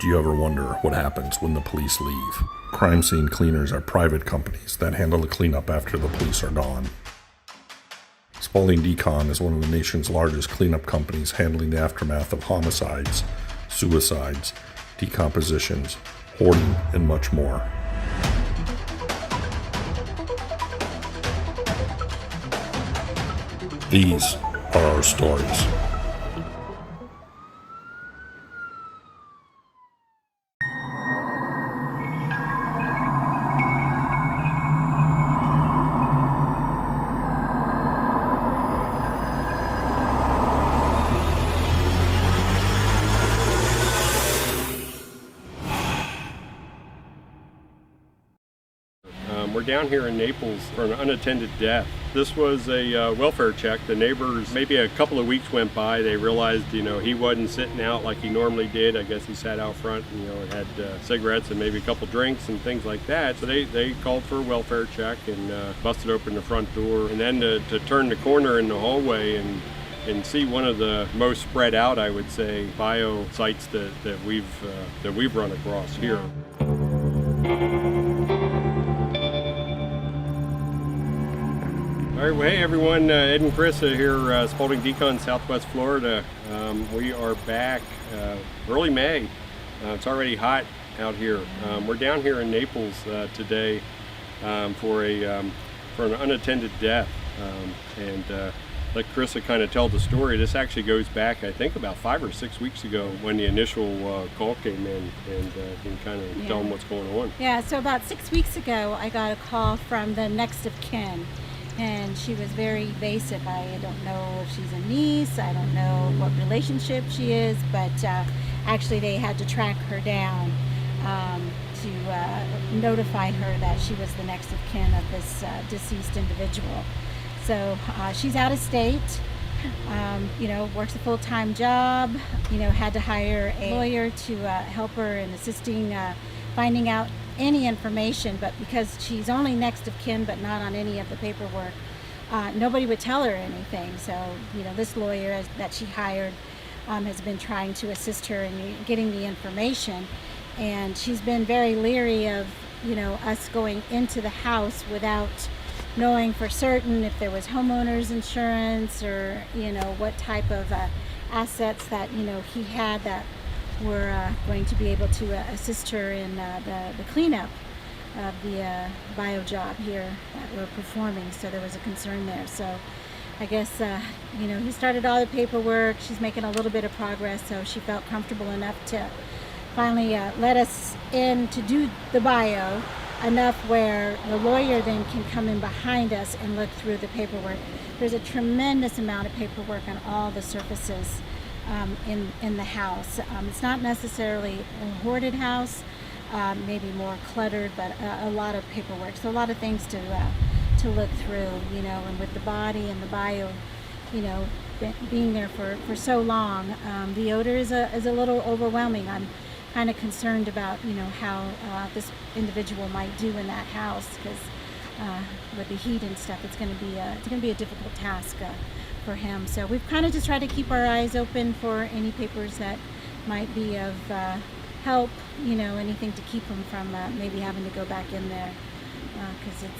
Do you ever wonder what happens when the police leave? Crime scene cleaners are private companies that handle the cleanup after the police are gone. Spalding Decon is one of the nation's largest cleanup companies, handling the aftermath of homicides, suicides, decompositions, hoarding, and much more. These are our stories. We're down here in Naples for an unattended death. This was a welfare check. The neighbors, maybe a couple of weeks went by, they realized, he wasn't sitting out like he normally did. I guess he sat out front and, had cigarettes and maybe a couple drinks and things like that. So they called for a welfare check and busted open the front door. And then to turn the corner in the hallway and see one of the most spread out, I would say, bio sites that we've run across here. All right, well, hey everyone, Ed and Chris are here, Spalding Decon, Southwest Florida. We are back early May. It's already hot out here. We're down here in Naples today for an unattended death. And let Chris kind of tell the story. This actually goes back, I think, about 5 or 6 weeks ago when the initial call came in, and can kind of tell them what's going on. Yeah, so about 6 weeks ago, I got a call from the next of kin. And she was very evasive. I don't know if she's a niece, I don't know what relationship she is, but actually they had to track her down to notify her that she was the next of kin of this deceased individual. So she's out of state, works a full-time job, had to hire a lawyer to help her in assisting finding out any information, but because she's only next of kin but not on any of the paperwork, nobody would tell her anything. So this lawyer that she hired has been trying to assist her in getting the information, and she's been very leery of us going into the house without knowing for certain if there was homeowners insurance or what type of assets that he had that were going to be able to assist her in the cleanup of the bio job here that we're performing. So there was a concern there. So I guess he started all the paperwork. She's making a little bit of progress, so she felt comfortable enough to finally let us in to do the bio, enough where the lawyer then can come in behind us and look through the paperwork. There's a tremendous amount of paperwork on all the surfaces in the house. It's not necessarily a hoarded house, maybe more cluttered, but a lot of paperwork. So a lot of things to look through, and with the body and the bio, being there for so long, the odor is a little overwhelming. I'm kind of concerned about how this individual might do in that house, because with the heat and stuff, it's going to be a difficult task for him. So we've kind of just tried to keep our eyes open for any papers that might be of help, anything to keep him from maybe having to go back in there, because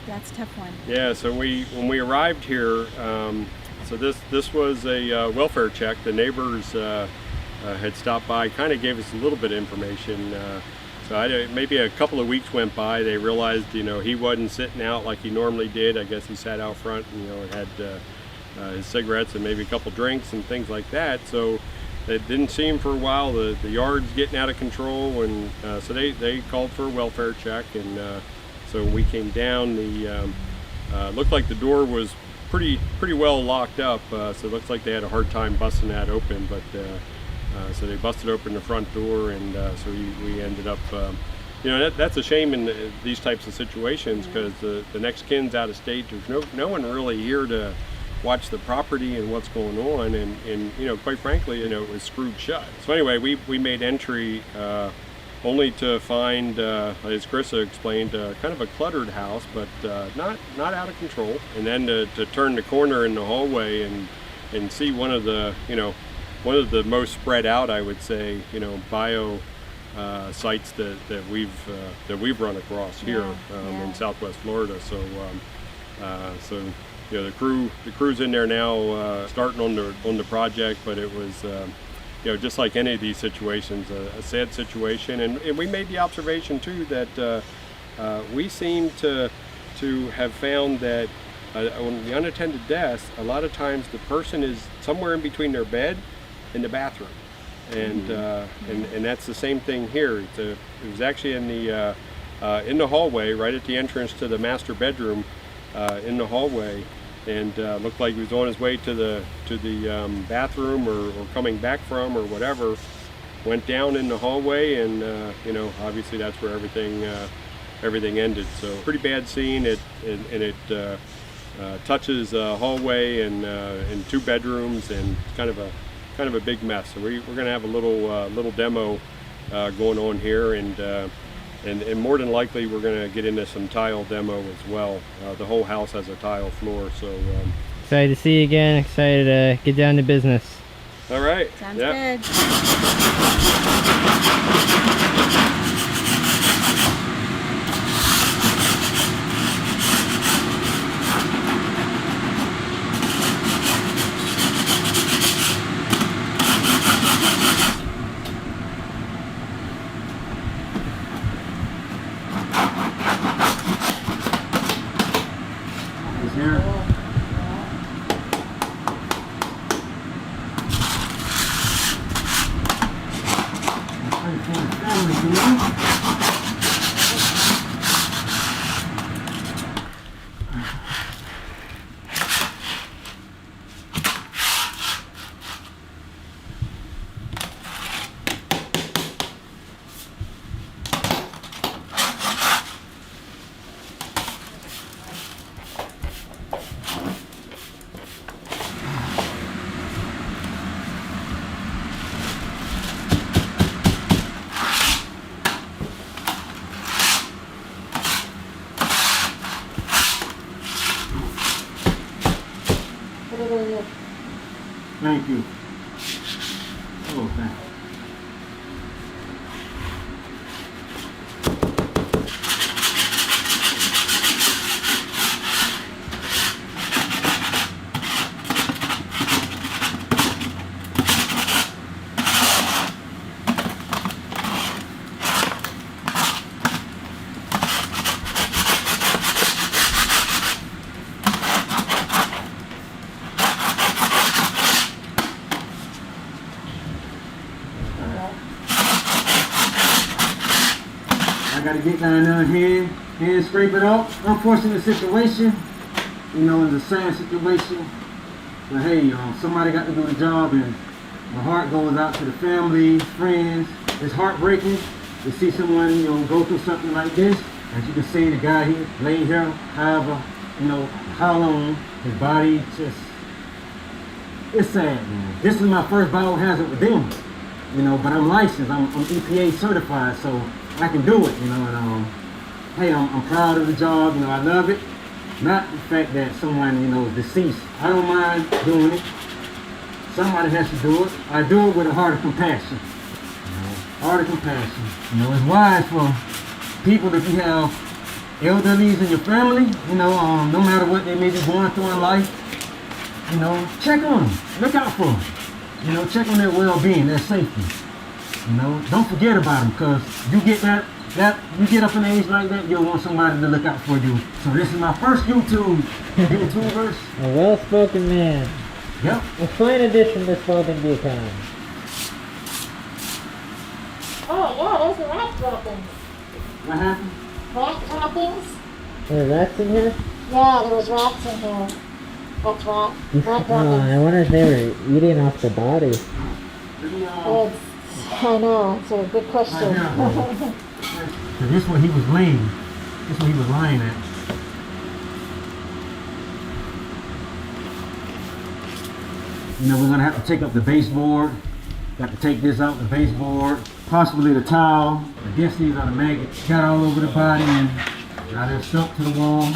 that's a tough one. Yeah, so when we arrived here, so this was a welfare check. The neighbors had stopped by, kind of gave us a little bit of information. So maybe a couple of weeks went by, they realized he wasn't sitting out like he normally did. I guess he sat out front and had his cigarettes and maybe a couple drinks and things like that. So it didn't see him for a while. The yard's getting out of control, and so they called for a welfare check. And so we came down. Looked like the door was pretty well locked up. So it looks like they had a hard time busting that open. But so they busted open the front door, and so we ended up. That's a shame in these types of situations, because the next kin's out of state. There's no one really here to watch the property and what's going on, and quite frankly, it was screwed shut. So anyway, we made entry only to find, as Chris explained, kind of a cluttered house, but not out of control. And then to turn the corner in the hallway and see one of the one of the most spread out, I would say, bio sites that we've run across here in Southwest Florida. So the crew's in there now, starting on the project, but it was just like any of these situations, a sad situation, and we made the observation too that we seem to have found that on the unattended deaths, a lot of times the person is somewhere in between their bed and the bathroom, and that's the same thing here. It was actually in the hallway, right at the entrance to the master bedroom, in the hallway, and looked like he was on his way to the bathroom or coming back from or whatever. Went down in the hallway, and obviously that's where everything ended. So pretty bad scene. It touches a hallway and 2 bedrooms, and kind of a big mess. So we're going to have a little demo going on here, and more than likely we're going to get into some tile demo as well. The whole house has a tile floor, so excited to see you again. Excited to get down to business. All right. Sounds good. Thank you. Oh, thank you. I gotta get down there and hand scrape it off. Unfortunate situation, it's a sad situation. But hey, somebody got to do the job, and my heart goes out to the family, friends. It's heartbreaking to see someone, go through something like this. As you can see, the guy here, laying here, however, how long, his body just, it's sad, man. This is my first biohazard with them, but I'm licensed, I'm EPA certified, so I can do it, and hey, I'm proud of the job, I love it. Not the fact that someone, is deceased. I don't mind doing it. Somebody has to do it. I do it with a heart of compassion. Heart of compassion. It's wise for people, if you have elderlies in your family, no matter what they may be going through in life, check on them. Look out for them. Check on their well-being, their safety. Don't forget about them, because you get you get up in age like that, you'll want somebody to look out for you. So this is my first YouTubers. A well-spoken man. Yep. A fine addition to Smoking Beacon. Oh, yeah, there's the rat droppings. What happened? Rat droppings? Are there rats in here? Yeah, there was rats in here. That's rat. Rat Oh, droppings. I wonder if they were eating off the body. I know, it's a good question. So this is where he was laying. This is where he was lying at. We're gonna have to take up the baseboard. Got to take this out, the baseboard, possibly the towel. I guess these are the maggots. Got all over the body, and now they're stuck to the wall.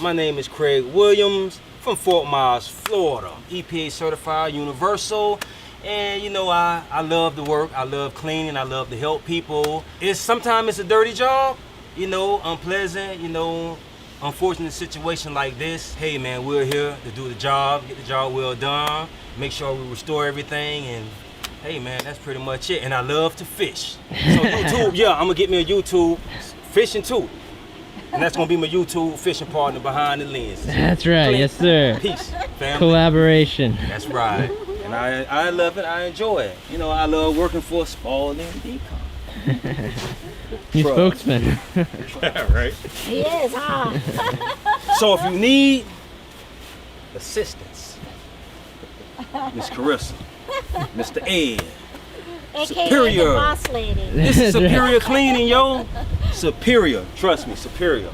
My name is Craig Williams from Fort Myers, Florida. EPA certified, universal. And you know, I love the work, I love cleaning, I love to help people. Sometimes it's a dirty job, you know, unpleasant, you know, unfortunate situation like this. Hey man, we're here to do the job, get the job well done, make sure we restore everything, and hey man, that's pretty much it. And I love to fish. So YouTube, yeah, I'm gonna get me a YouTube fishing too. And that's gonna be my YouTube fishing partner behind the lens. That's right, yes sir. Peace, family. Collaboration. That's right. And I love it, I enjoy it. You know, I love working for Spalding Decon. New spokesman. Yeah, right. He is, huh? So if you need assistance, Miss Carissa, Mr. Ed, AKA Superior. the boss lady. this is Superior Cleaning, yo. Superior, trust me, Superior.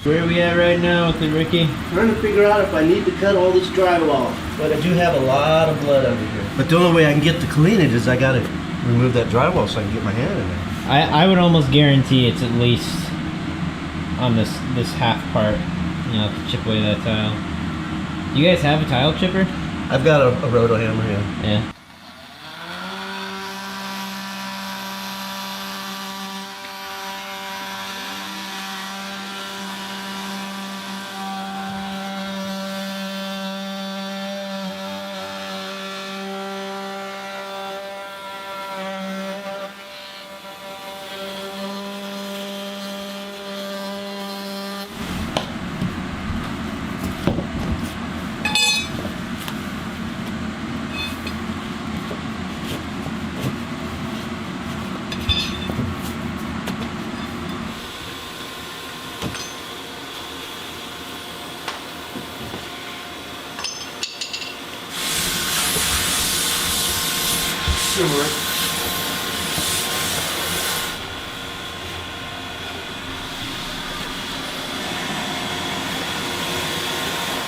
Where are we at right now with it, Ricky? Trying to figure out if I need to cut all this drywall. But I do have a lot of blood under here. But the only way I can get to clean it is I gotta remove that drywall so I can get my hand in there. I would almost guarantee it's at least on this half part, you know, to chip away that tile. You guys have a tile chipper? I've got a roto hammer, yeah. Yeah.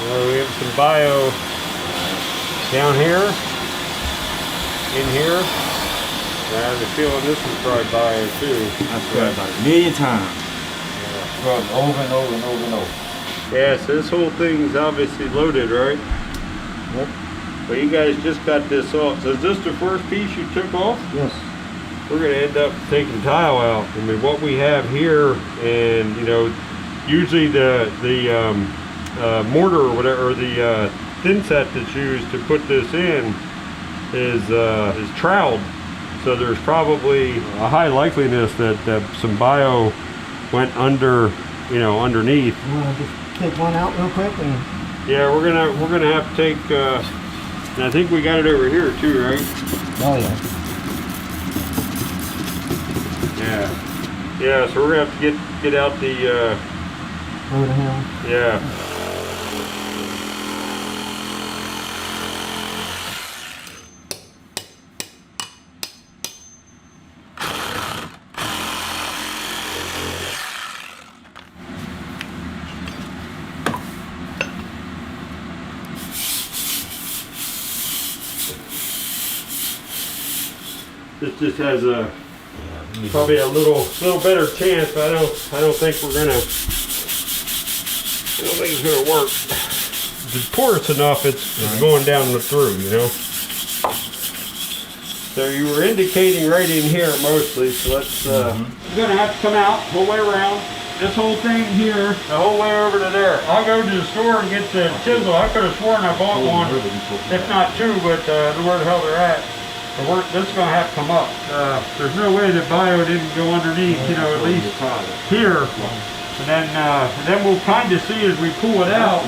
Well, we have some bio down here, in here. I have a feeling this is probably bio too. I've tried about a million times. Rubbed over and over and over and over. Yeah, so this whole thing's obviously loaded, right? Yep. But you guys just got this off. So is this the first piece you took off? Yes. We're gonna end up taking tile out. I mean, what we have here, and you know, usually the mortar or whatever, or the thin set that's used to put this in is troweled. So there's probably a high likeliness that some bio went under, you know, underneath. You wanna just take one out real quick and Yeah, we're gonna have to take. And I think we got it over here too, right? oh yeah. Yeah. Yeah. So we're gonna have to get out the. Roto hammer. Yeah. This just has a probably a little better chance. But I don't think we're gonna. I don't think it's gonna work. If it's porous enough, it's going down the through, you know. So you were indicating right in here mostly. So let's. You're gonna have to come out whole way around. This whole thing here, the whole way over to there. I'll go to the store and get the chisel. I could have sworn I bought one, if not two, but where the hell they're at. This is going to have to come up. There's no way that bio didn't go underneath, you know, at least here. And then we'll kind of see as we pull it out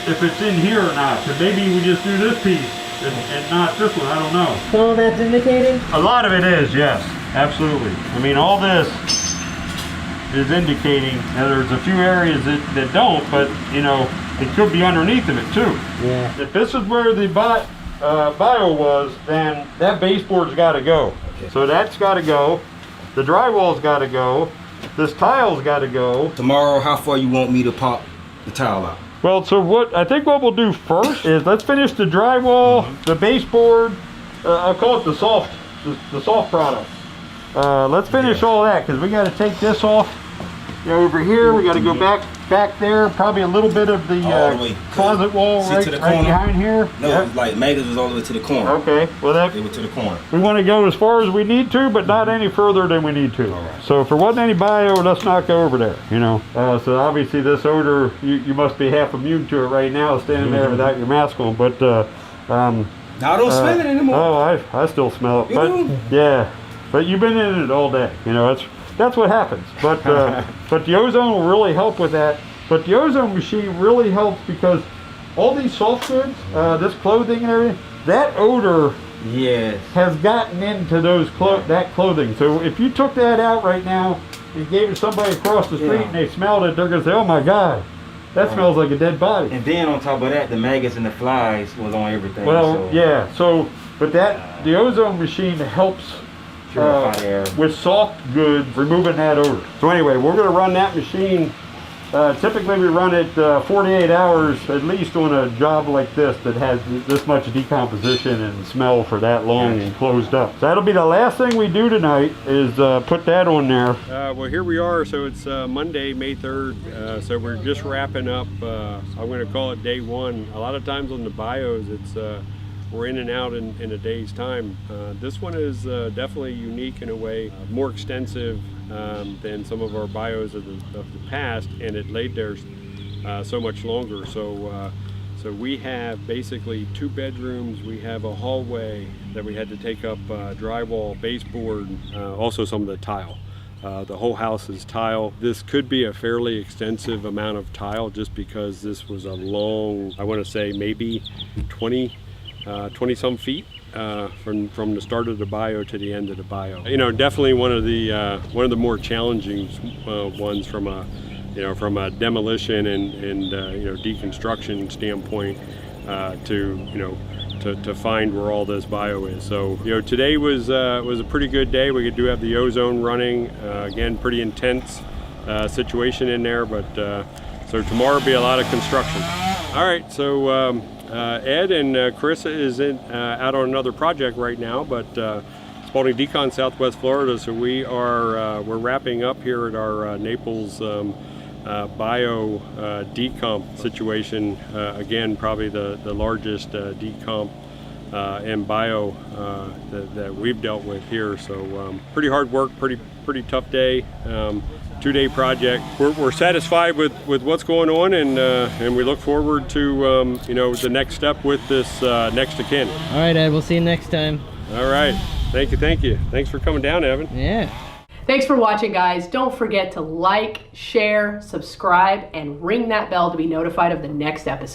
if it's in here or not. So maybe we just do this piece and not this one. I don't know. So that's indicating? A lot of it is, yes, absolutely. I mean, all this is indicating that there's a few areas that don't, but you know, it could be underneath of it too. Yeah. If this is where the bio was, then that baseboard's got to go. Okay. So that's got to go. The drywall's got to go. This tile's got to go. Tomorrow, how far you want me to pop the tile out? Well, so I think what we'll do first is let's finish the drywall, the baseboard. I'll call it the soft product. Let's finish all that because we got to take this off. Over here, we got to go back there. Probably a little bit of the closet wall right behind here. No, like Megas was all the way to the corner. Okay, well they were to the corner. We want to go as far as we need to, but not any further than we need to. Right. So if there wasn't any bio, let's not go over there. You know. So obviously this odor, you must be half immune to it right now, standing there without your mask on. But I don't smell it anymore. Oh, I still smell it. You do? Yeah, but you've been in it all day. You know, that's what happens. But but the ozone will really help with that. But the ozone machine really helps because all these soft goods, this clothing and everything, that odor has gotten into those that clothing. So if you took that out right now and gave it to somebody across the street and they smelled it, they're gonna say, "Oh my God, that smells like a dead body." And then on top of that, the maggots and the flies was on everything. Well, yeah. So, but the ozone machine helps. With soft goods, removing that odor. So anyway, we're going to run that machine. Typically we run it 48 hours at least on a job like this that has this much decomposition and smell for that long and closed up. So that'll be the last thing we do tonight is put that on there. Well, here we are. So it's Monday, May 3rd. So we're just wrapping up. I'm going to call it day one. A lot of times on the bios, it's we're in and out in a day's time. This one is definitely unique in a way, more extensive than some of our bios of the past, and it laid there so much longer. So we have basically 2 bedrooms. We have a hallway that we had to take up drywall, baseboard, also some of the tile. The whole house is tile. This could be a fairly extensive amount of tile just because this was a long, I want to say maybe 20 some feet from the start of the bio to the end of the bio. You know, definitely one of the more challenging ones from a demolition and deconstruction standpoint to find where all this bio is. So today was a pretty good day. We do have the ozone running again, pretty intense situation in there, but so tomorrow will be a lot of construction. All right, so. Ed and Carissa is out on another project right now, but Spalding Decon, Southwest Florida. So we're wrapping up here at our Naples bio decomp situation. Again, probably the largest decomp and bio that we've dealt with here. So pretty hard work, pretty tough day. 2-day project. We're satisfied with what's going on, and we look forward to the next step with this next of kin. All right, Ed. We'll see you next time. All right. Thank you. Thanks for coming down, Evan. Yeah. Thanks for watching, guys. Don't forget to like, share, subscribe, and ring that bell to be notified of the next episode.